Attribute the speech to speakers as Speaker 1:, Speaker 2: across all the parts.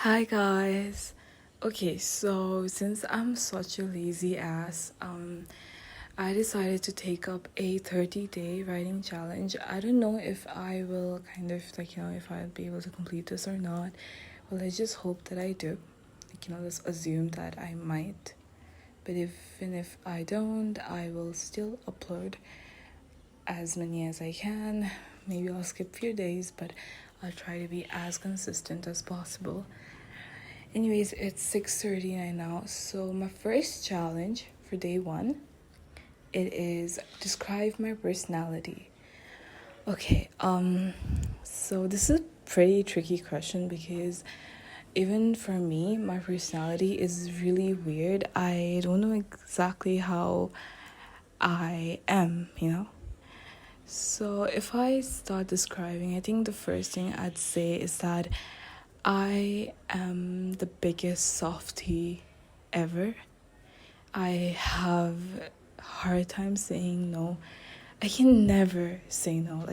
Speaker 1: Hi guys. Okay, so since I'm such a lazy ass, I decided to take up a 30-day writing challenge. I don't know if I will if I'll be able to complete this or not. Well, I just hope that I do. Let's assume that I might. But if I don't, I will still upload as many as I can. Maybe I'll skip a few days, but I'll try to be as consistent as possible. Anyways, it's 6:39 now. So my first challenge for day 1, it is describe my personality. Okay, so this is a pretty tricky question because even for me, my personality is really weird. I don't know exactly how I am. So if I start describing, I think the first thing I'd say is that I am the biggest softie ever. I have a hard time saying no. I can never say no.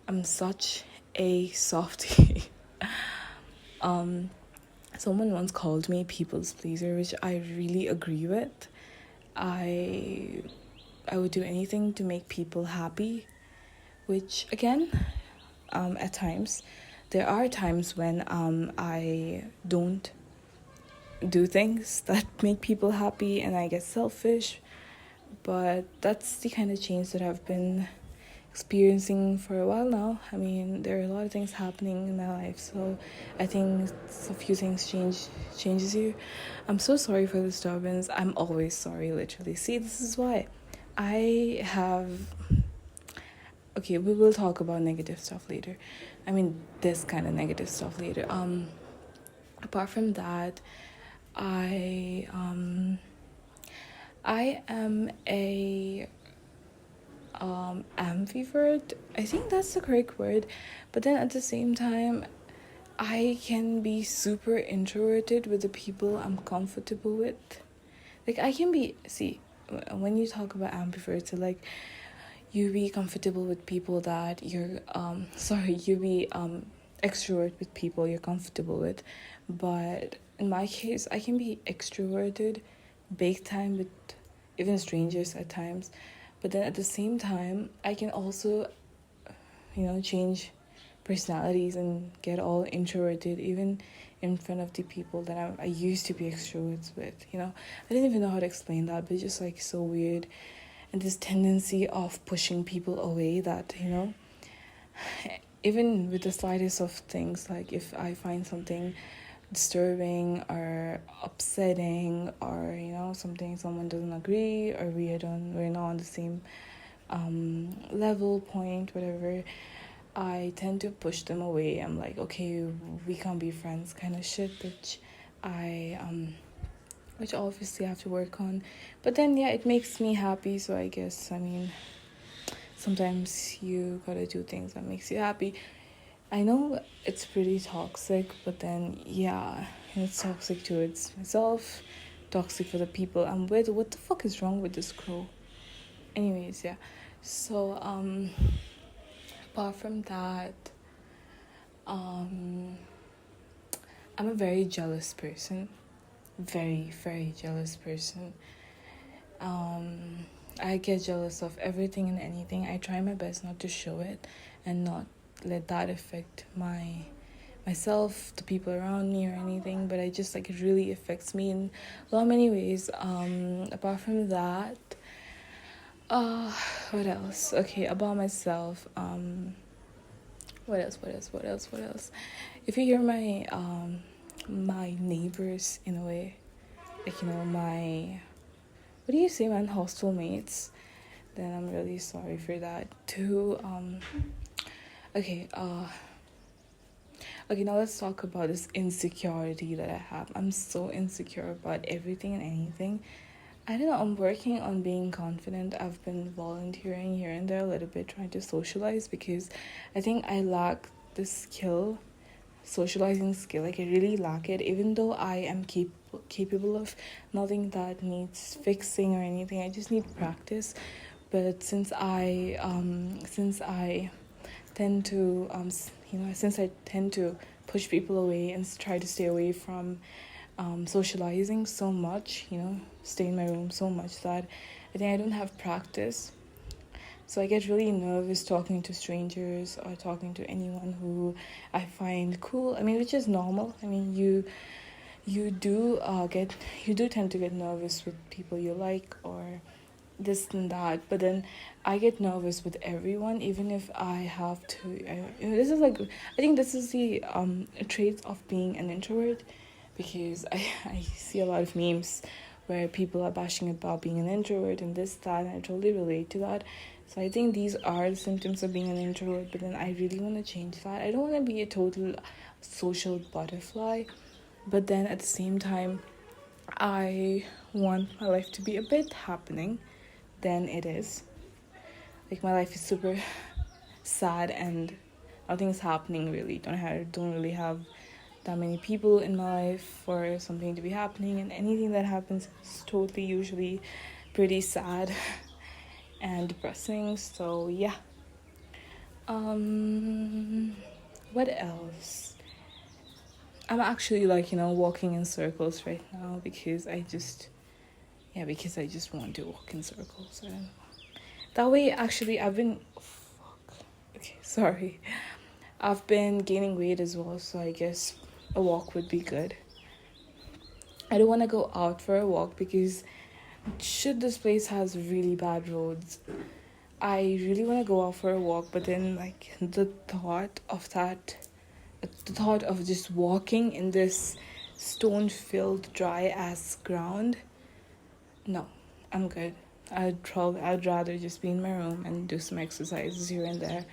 Speaker 1: I'm such a softie. um Someone once called me people's pleaser, which I really agree with. I I would do anything to make people happy, which again, at times there are times when I don't do things that make people happy and I get selfish, but that's the kind of change that I've been experiencing for a while now. I mean, there are a lot of things happening in my life, so I think a few things changes you. I'm so sorry for the disturbance. I'm always sorry, literally. See, this is why I have okay, we will talk about negative stuff later. I mean, this kind of negative stuff later. Apart from that, I um I am a ambivert. I think that's the correct word. But then at the same time, I can be super introverted with the people I'm comfortable with. Like I can be when you talk about ambivert, so like you be comfortable with people that you're you be extrovert with people you're comfortable with. But in my case, I can be extroverted big time with even strangers at times, but then at the same time I can also change personalities and get all introverted even in front of the people that I used to be extroverts with. I didn't even know how to explain that, but it's just like so weird. And this tendency of pushing people away that even with the slightest of things, like if I find something disturbing or upsetting, or something someone doesn't agree, or we're not on the same level point, whatever, I tend to push them away. I'm like, okay, we can't be friends kind of shit, which obviously I have to work on. But then yeah, it makes me happy, so I guess, I mean, sometimes you gotta do things that makes you happy. I know it's pretty toxic, but then yeah, it's toxic towards myself, toxic for the people I'm with. What the fuck is wrong with this crow? Anyways, yeah. So apart from that, I'm a very jealous person. Very, very jealous person. I get jealous of everything and anything. I try my best not to show it and not let that affect myself, the people around me, or anything. But I just it really affects me in a lot many ways. Apart from that, what else? Okay, about myself. What else? If you hear my neighbors in a way, my, what do you say, man, hostel mates, then I'm really sorry for that too. Okay, now let's talk about this insecurity that I have. I'm so insecure about everything and anything. I don't know, I'm working on being confident. I've been volunteering here and there a little bit, trying to socialize, because I think I lack the skill, socializing skill. I really lack it, even though I am capable of nothing that needs fixing or anything. I just need practice. But since I tend to since I tend to push people away and try to stay away from socializing so much, stay in my room so much that I think I don't have practice. So I get really nervous talking to strangers or talking to anyone who I find cool. I mean, which is normal. I mean, you do tend to get nervous with people you like or this and that, but then I get nervous with everyone, even if I have to. This is like, I think this is the trait of being an introvert, because I see a lot of memes where people are bashing about being an introvert and this, that, and I totally relate to that. So I think these are the symptoms of being an introvert, but then I really want to change that. I don't want to be a total social butterfly, but then at the same time, I want my life to be a bit happening than it is. Like, my life is super sad and nothing's happening really. Don't really have that many people in my life for something to be happening, and anything that happens is totally usually pretty sad and depressing. So yeah. What else? I'm actually walking in circles right now because I just want to walk in circles. I don't know. That way, actually, sorry. I've been gaining weight as well, so I guess a walk would be good. I don't want to go out for a walk because this place has really bad roads, I really want to go out for a walk, but then the thought of just walking in this stone-filled, dry-ass ground, no, I'm good. I'd rather just be in my room and do some exercises here and there,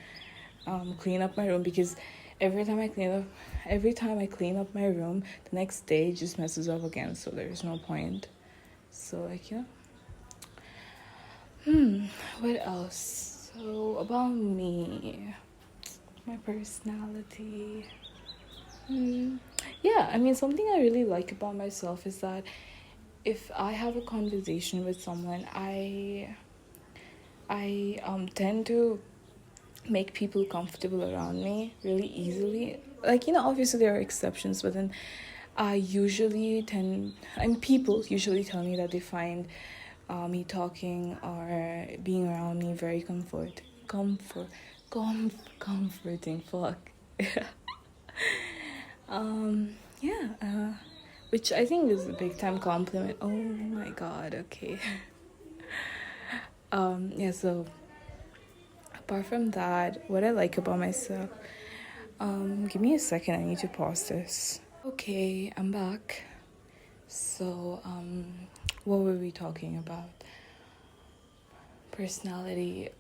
Speaker 1: clean up my room, because every time I clean up my room, the next day it just messes up again, so there's no point. So what else? So about me, my personality. Yeah, I mean, something I really like about myself is that if I have a conversation with someone, I tend to make people comfortable around me really easily. Obviously there are exceptions, but then people usually tell me that they find me talking or being around me very comforting. Fuck. Which I think is a big time compliment. Oh my god. Okay. So apart from that, what I like about myself, give me a second, I need to pause this. Okay, I'm back. So what were we talking about? Personality.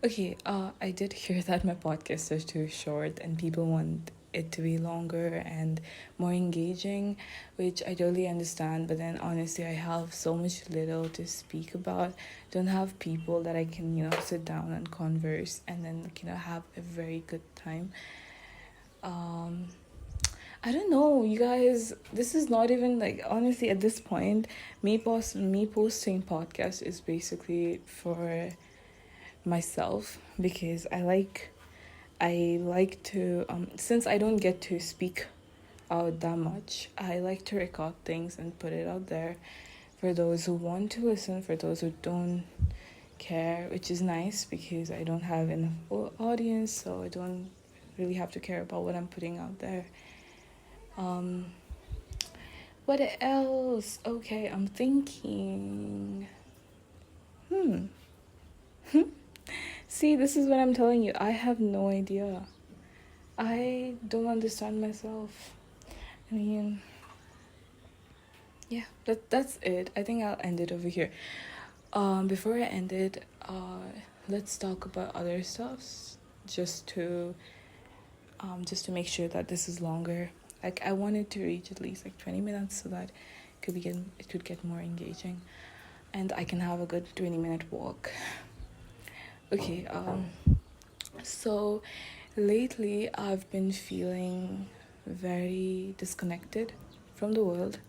Speaker 1: Okay, I did hear that my podcast is too short and people want it to be longer and more engaging, which I totally understand, but then honestly I have so much little to speak about. Don't have people that I can sit down and converse and then have a very good time. I don't know, you guys, this is not even honestly at this point, me posting podcast is basically for myself, because I like to since I don't get to speak out that much, I like to record things and put it out there for those who want to listen, for those who don't care, which is nice because I don't have enough audience, so I don't really have to care about what I'm putting out there. What else? Okay, I'm thinking. See, this is what I'm telling you. I have no idea. I don't understand myself. I mean, yeah, that's it. I think I'll end it over here. Before I end it, let's talk about other stuff, just to make sure that this is longer. I wanted to reach at least 20 minutes so that it could get more engaging, and I can have a good 20-minute walk. Okay, so lately I've been feeling very disconnected from the world.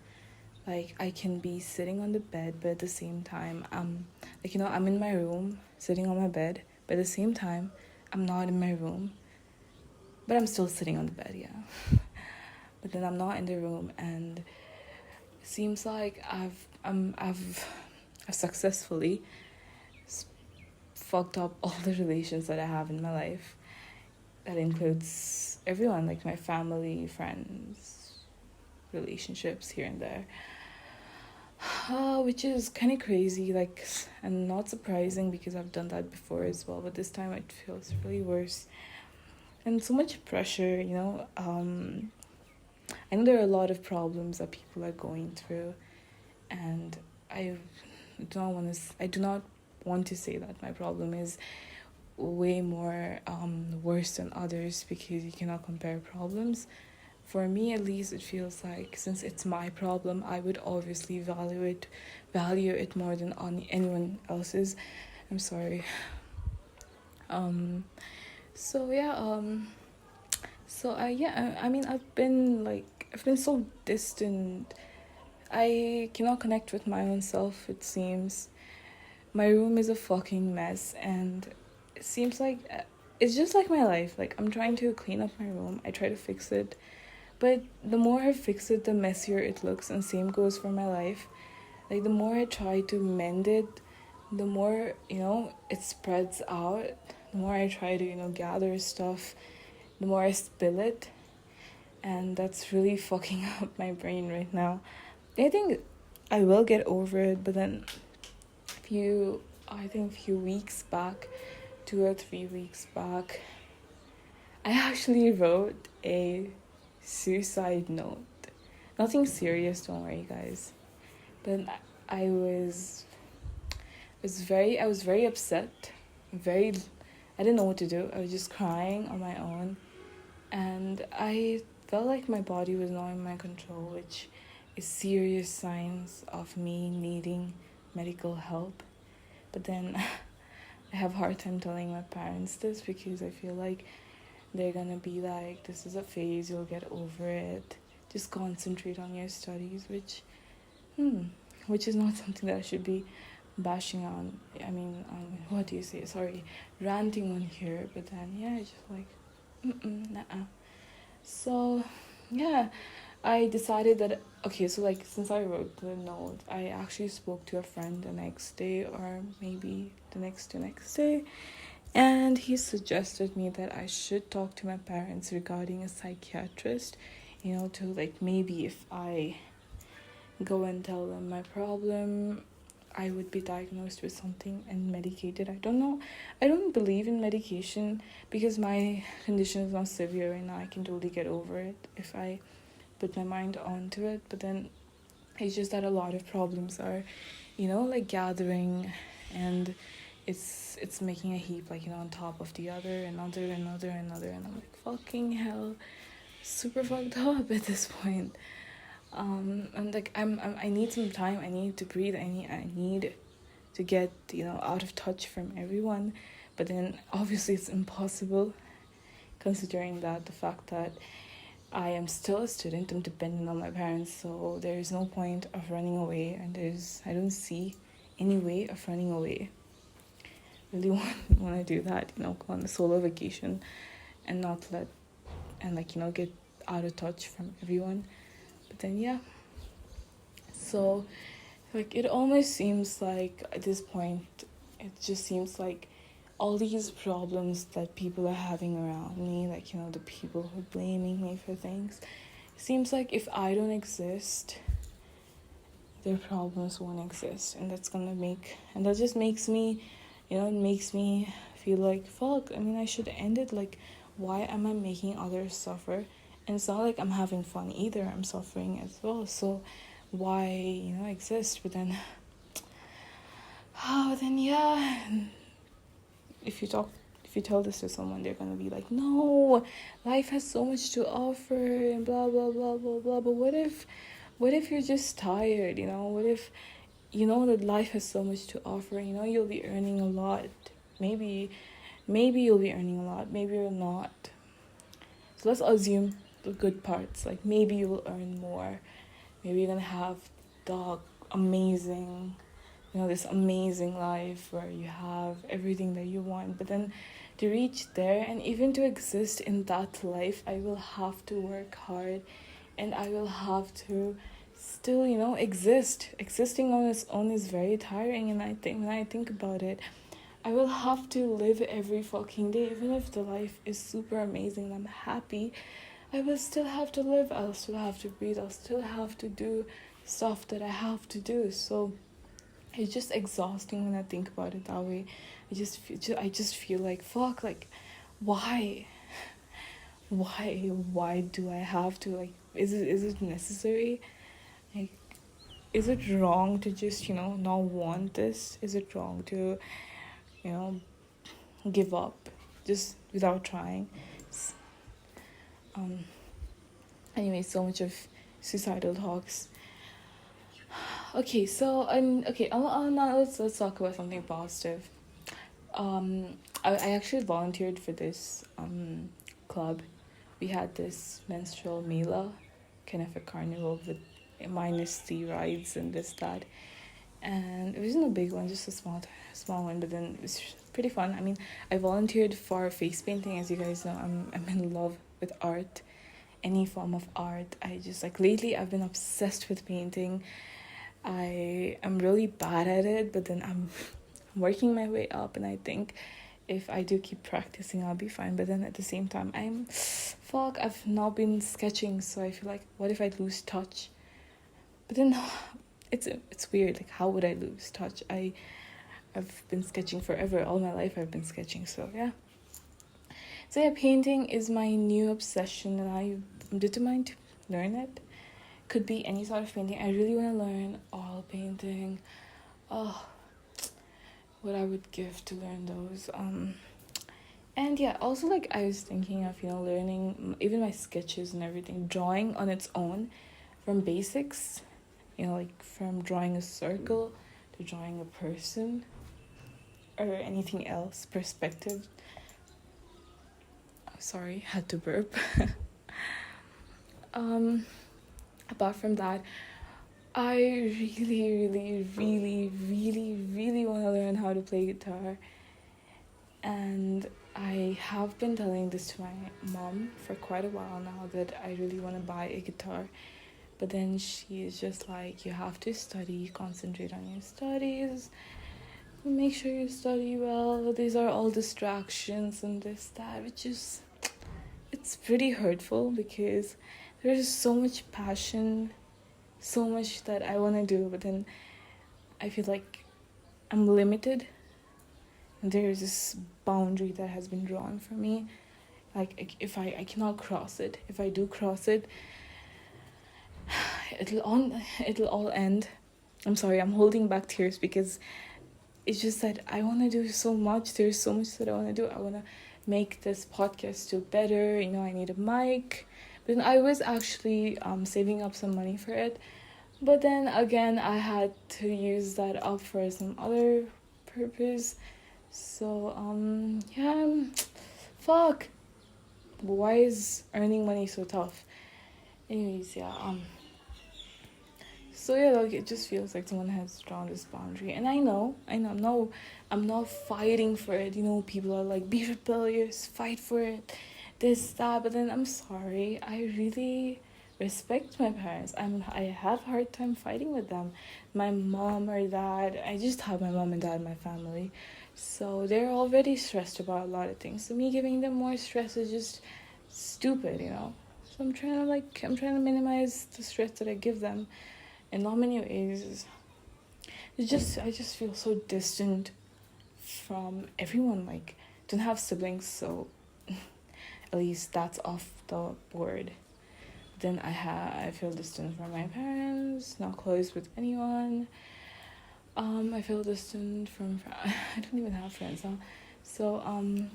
Speaker 1: I can be sitting on the bed, but at the same time, I'm in my room, sitting on my bed, but at the same time, I'm not in my room. but I'm still sitting on the bed, yeah. But then I'm not in the room, and it seems like I've successfully fucked up all the relations that I have in my life. That includes everyone, like my family, friends, relationships here and there. Which is kind of crazy, like, and not surprising because I've done that before as well, but this time it feels really worse. And so much pressure, I know there are a lot of problems that people are going through, and I I do not want to say that my problem is way more worse than others, because you cannot compare problems. For me, at least, it feels like since it's my problem, I would obviously value it more than on anyone else's. I'm sorry. Um, so yeah. I mean, I've been so distant. I cannot connect with my own self. It seems my room is a fucking mess, and it seems like it's just like my life. Like, I'm trying to clean up my room. I try to fix it. But the more I fix it, the messier it looks, and same goes for my life. Like, the more I try to mend it, the more, it spreads out. The more I try to, gather stuff, the more I spill it. And that's really fucking up my brain right now. I think I will get over it, but then a few weeks back, 2 or 3 weeks back, I actually wrote a suicide note. Nothing serious, don't worry, guys. But I was very upset. I didn't know what to do. I was just crying on my own, and I felt like my body was not in my control, which is serious signs of me needing medical help. But then I have a hard time telling my parents this, because I feel like they're gonna be like, this is a phase, you'll get over it, just concentrate on your studies, which is not something that I should be bashing on. I mean, what do you say, sorry, ranting on here. But then it's just like, nah. So yeah, I decided that, okay, so like, since I wrote the note, I actually spoke to a friend the next day, or maybe the next day, and he suggested me that I should talk to my parents regarding a psychiatrist, to, like, maybe if I go and tell them my problem, I would be diagnosed with something and medicated. I don't know. I don't believe in medication, because my condition is not severe right now. I can totally get over it if I put my mind onto it. But then it's just that a lot of problems are, like, gathering, and it's making a heap, like, on top of the other, another, and I'm like, fucking hell, super fucked up at this point. And like, I need some time. I need to breathe. I need to get, out of touch from everyone. But then obviously it's impossible, considering that the fact that I am still a student. I'm dependent on my parents, so there is no point of running away, and I don't see any way of running away. Really want to do that, go on a solo vacation and not get out of touch from everyone. But then so, like, it almost seems like at this point, it just seems like all these problems that people are having around me, like, the people who are blaming me for things, it seems like if I don't exist, their problems won't exist, and that just makes me, it makes me feel like, fuck, I mean, I should end it. Like, why am I making others suffer? And it's not like I'm having fun either. I'm suffering as well. So why, exist? But then, if you tell this to someone, they're gonna be like, no, life has so much to offer, and blah blah blah blah blah. But what if you're just tired? What if that life has so much to offer? You'll be earning a lot. Maybe you'll be earning a lot. Maybe you're not. So let's assume the good parts. Like, maybe you will earn more. Maybe you're gonna have the amazing, this amazing life where you have everything that you want. But then to reach there and even to exist in that life, I will have to work hard, and I will have to still, exist. Existing on its own is very tiring, and I think when I think about it, I will have to live every fucking day, even if the life is super amazing and I'm happy. I will still have to live, I'll still have to breathe, I'll still have to do stuff that I have to do. So it's just exhausting when I think about it that way. I just feel like, fuck, like, why? Why do I have to, like, is it necessary? Like, is it wrong to just, not want this? Is it wrong to, you know, give up just without trying? Um, anyway, so much of suicidal talks. Okay, so now let's talk about something positive. I actually volunteered for this club. We had this menstrual mela, kind of a carnival with minus the rides and this that, and it wasn't a big one, just a small one, but then it was pretty fun. I mean, I volunteered for face painting. As you guys know, I'm in love with art, any form of art. I just, like, lately I've been obsessed with painting. I am really bad at it, but then I'm working my way up, and I think if I do keep practicing, I'll be fine. But then at the same time, I've not been sketching, so I feel like, what if I lose touch? But then it's weird, like, how would I lose touch? I've been sketching forever, all my life I've been sketching, so yeah. So yeah, painting is my new obsession, and I'm determined to learn it. Could be any sort of painting. I really want to learn oil painting. Oh, what I would give to learn those. And yeah, also, like, I was thinking of, learning even my sketches and everything, drawing on its own from basics, like from drawing a circle to drawing a person or anything else, perspective. Sorry, had to burp. Apart from that, I really want to learn how to play guitar. And I have been telling this to my mom for quite a while now, that I really want to buy a guitar. But then she is just like, you have to study, concentrate on your studies, make sure you study well. These are all distractions and this, that, which is, it's pretty hurtful, because there's so much passion, so much that I want to do, but then I feel like I'm limited. And there's this boundary that has been drawn for me. Like, if I cannot cross it. If I do cross it, it'll all end. I'm sorry, I'm holding back tears, because it's just that I want to do so much. There's so much that I want to do. I want to make this podcast do better. I need a mic. But then I was actually saving up some money for it. But then again, I had to use that up for some other purpose. So, yeah, fuck. Why is earning money so tough? Anyways, yeah, so yeah, like, it just feels like someone has drawn this boundary. And I know, no, I'm not fighting for it. People are like, be rebellious, fight for it, this, that. But then I'm sorry, I really respect my parents. I have a hard time fighting with them. My mom or dad, I just have my mom and dad in my family. So they're already stressed about a lot of things. So me giving them more stress is just stupid, So I'm trying to minimize the stress that I give them in not many ways. I just feel so distant from everyone. Like, don't have siblings, so at least that's off the board. Then I feel distant from my parents, not close with anyone. I feel distant from I don't even have friends now. So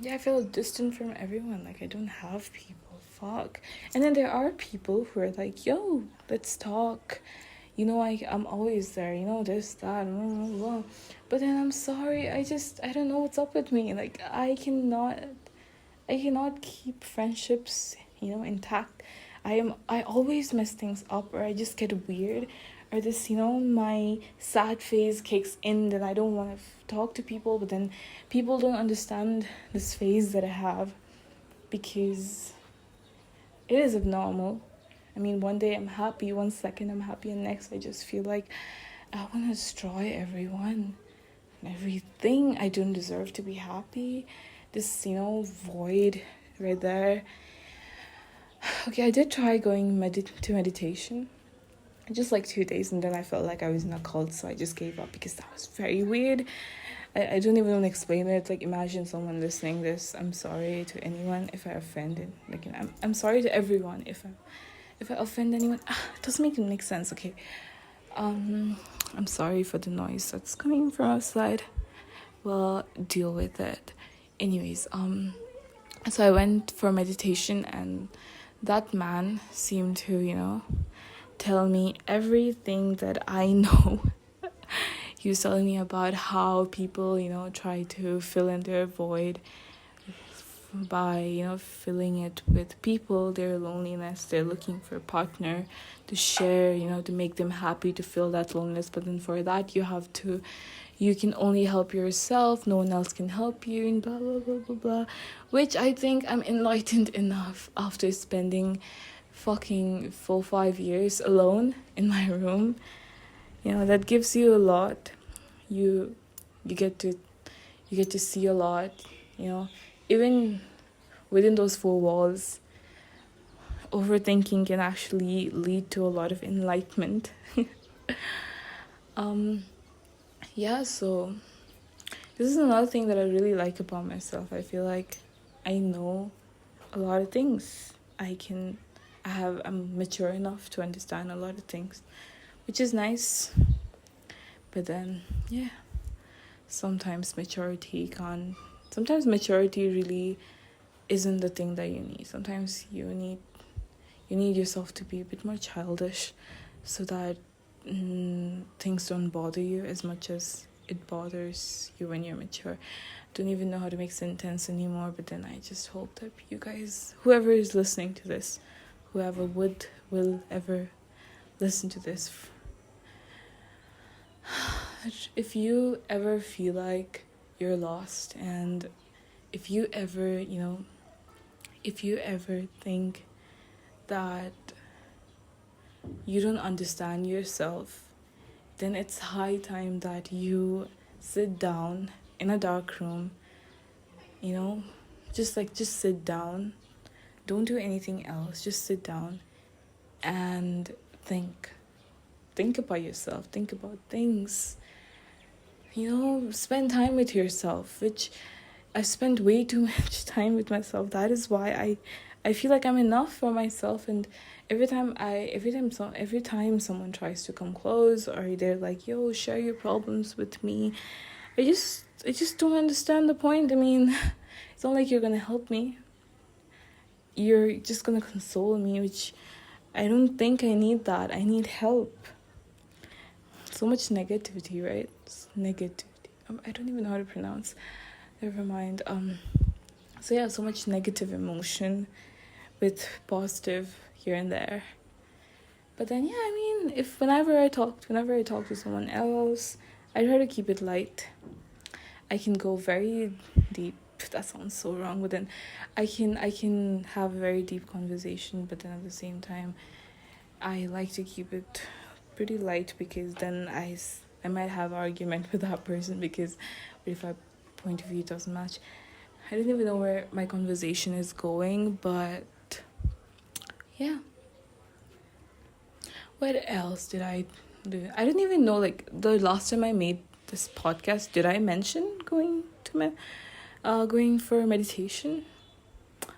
Speaker 1: yeah, I feel distant from everyone. Like, I don't have people. Fuck. And then there are people who are like, yo, let's talk. I'm always there, this, that, blah, blah, blah. But then I'm sorry, I don't know what's up with me. Like, I cannot keep friendships, intact. I always mess things up, or I just get weird or this, my sad phase kicks in, then I don't want to talk to people, but then people don't understand this phase that I have, because it is abnormal. I mean, one day I'm happy, one second I'm happy, and next I just feel like I want to destroy everyone and everything. I don't deserve to be happy. This, void right there. Okay, I did try going to meditation. Just like 2 days, and then I felt like I was in a cult, so I just gave up because that was very weird. I don't even want to explain it. Like, imagine someone listening this. I'm sorry to anyone if I offended. Like, I'm sorry to everyone if I offend anyone. It doesn't make sense. Okay. I'm sorry for the noise that's coming from outside. Well, deal with it. Anyways, so I went for meditation, and that man seemed to, tell me everything that I know. He was telling me about how people, try to fill in their void by, filling it with people, their loneliness. They're looking for a partner to share, to make them happy, to fill that loneliness. But then for that, you can only help yourself. No one else can help you, and blah, blah, blah, blah, blah. Which I think I'm enlightened enough after spending fucking 5 years alone in my room. That gives you a lot. You get to see a lot, even within those 4 walls. Overthinking can actually lead to a lot of enlightenment. So this is another thing that I really like about myself. I feel like I know a lot of things. I'm mature enough to understand a lot of things, which is nice. But then, sometimes maturity really isn't the thing that you need. Sometimes you need yourself to be a bit more childish, so that things don't bother you as much as it bothers you when you're mature. I don't even know how to make sentence anymore, but then I just hope that you guys, whoever is listening to this, whoever will ever listen to this, if you ever feel like you're lost, and if you ever think that you don't understand yourself, then it's high time that you sit down in a dark room, just sit down. Don't do anything else. Just sit down and think. Think about yourself. Think about things. Spend time with yourself, which I spent way too much time with myself. That is why I feel like I'm enough for myself. And every time someone tries to come close, or they're like, yo, share your problems with me, I just don't understand the point. I mean, it's not like you're gonna help me. You're just gonna console me, which I don't think I need that. I need help. So much negativity, right? Negativity. I don't even know how to pronounce. Never mind. So much negative emotion with positive here and there. But then, whenever I talk to someone else, I try to keep it light. I can go very deep. That sounds so wrong, but then I can have a very deep conversation, but then at the same time I like to keep it pretty light, because then I might have an argument with that person, because if our point of view doesn't match. I don't even know where my conversation is going, but yeah. What else did I do? I don't even know, like, the last time I made this podcast, did I mention going for meditation?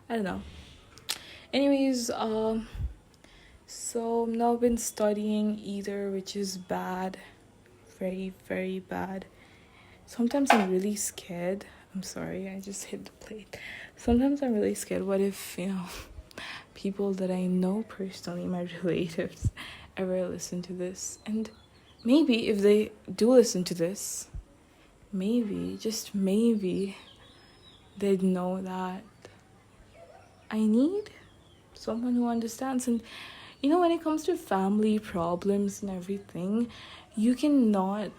Speaker 1: I don't know. Anyways, so now I've been studying either, which is bad. Very, very bad. Sometimes I'm really scared. I'm sorry, I just hit the plate. Sometimes I'm really scared. What if, people that I know personally, my relatives, ever listen to this? And maybe if they do listen to this, just maybe, they'd know that I need someone who understands. And when it comes to family problems and everything, you cannot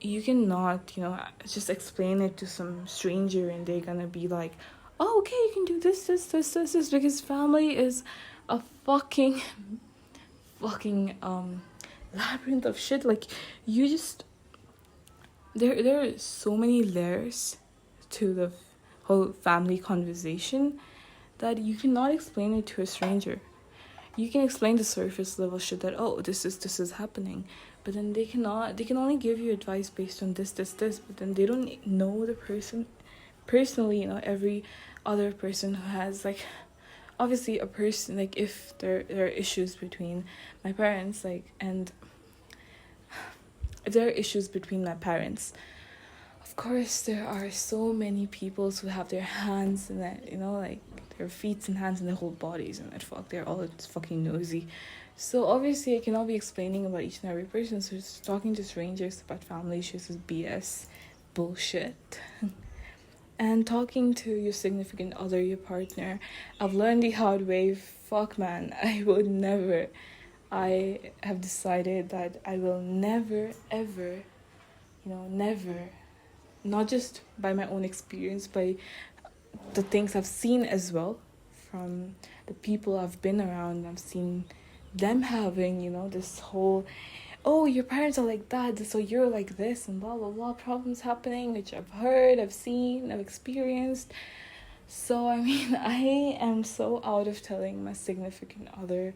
Speaker 1: just explain it to some stranger and they're gonna be like, oh, okay, you can do this, because family is a fucking labyrinth of shit. Like, you just there are so many layers to the whole family conversation that you cannot explain it to a stranger. You can explain the surface level shit that, oh, this is happening, but then they can only give you advice based on this, but then they don't know the person personally. Every other person who has, like, obviously a person, like, if there are issues between my parents, like, and if there are issues between my parents, of course there are so many people who have their hands in that, like their feet and hands and their whole bodies and that. They're all fucking nosy. So obviously I cannot be explaining about each and every person, so just talking to strangers about family issues is BS bullshit. And talking to your significant other, your partner, I've learned the hard way. Fuck, man, I have decided that I will never ever, never, not just by my own experience, by the things I've seen as well from the people I've been around. I've seen them having, this whole, oh, your parents are like that, so you're like this, and blah blah blah, problems happening, which I've heard, I've seen, I've experienced. So I mean, I am so out of telling my significant other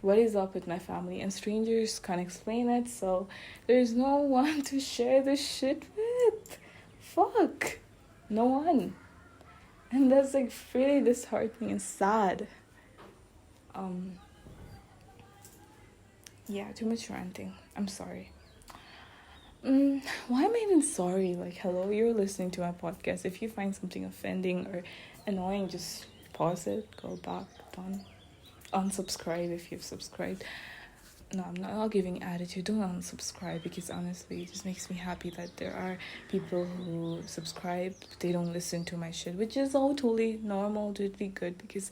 Speaker 1: what is up with my family, and strangers can't explain it, so there's no one to share this shit with. Fuck, no one. And that's, like, really disheartening and sad. Yeah, too much ranting. I'm sorry. Why am I even sorry? Like, hello, you're listening to my podcast. If you find something offending or annoying, just pause it, go back, done. Unsubscribe if you've subscribed. No, I'm not giving attitude. Don't unsubscribe, because honestly, it just makes me happy that there are people who subscribe, but they don't listen to my shit, which is all totally normal, totally good, because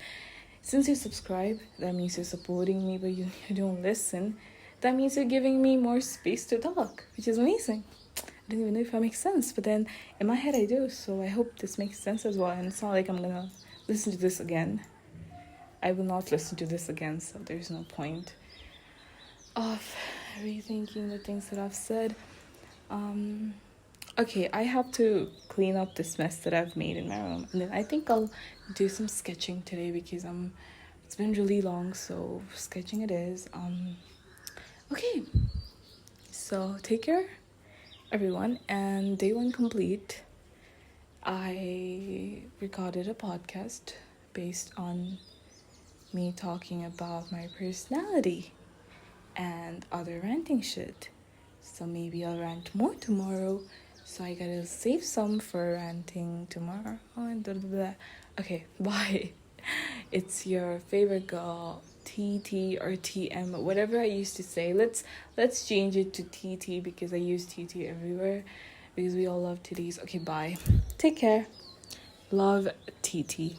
Speaker 1: since you subscribe, that means you're supporting me, but you don't listen. That means you're giving me more space to talk, which is amazing. I don't even know if that makes sense, but then in my head I do, so I hope this makes sense as well. And it's not like I'm gonna listen to this again. I will not listen to this again, so there's no point of rethinking the things that I've said. Okay, I have to clean up this mess that I've made in my room, and then I think I'll do some sketching today, because it's been really long, so sketching it is. Okay, so take care, everyone, and day one complete. I recorded a podcast based on me talking about my personality and other ranting shit. So maybe I'll rant more tomorrow. So I gotta save some for ranting tomorrow. And blah, blah, blah. Okay, bye. It's your favorite girl, TT or TM, whatever I used to say. Let's change it to TT, because I use TT everywhere, because we all love titties. Okay, bye. Take care. Love, TT.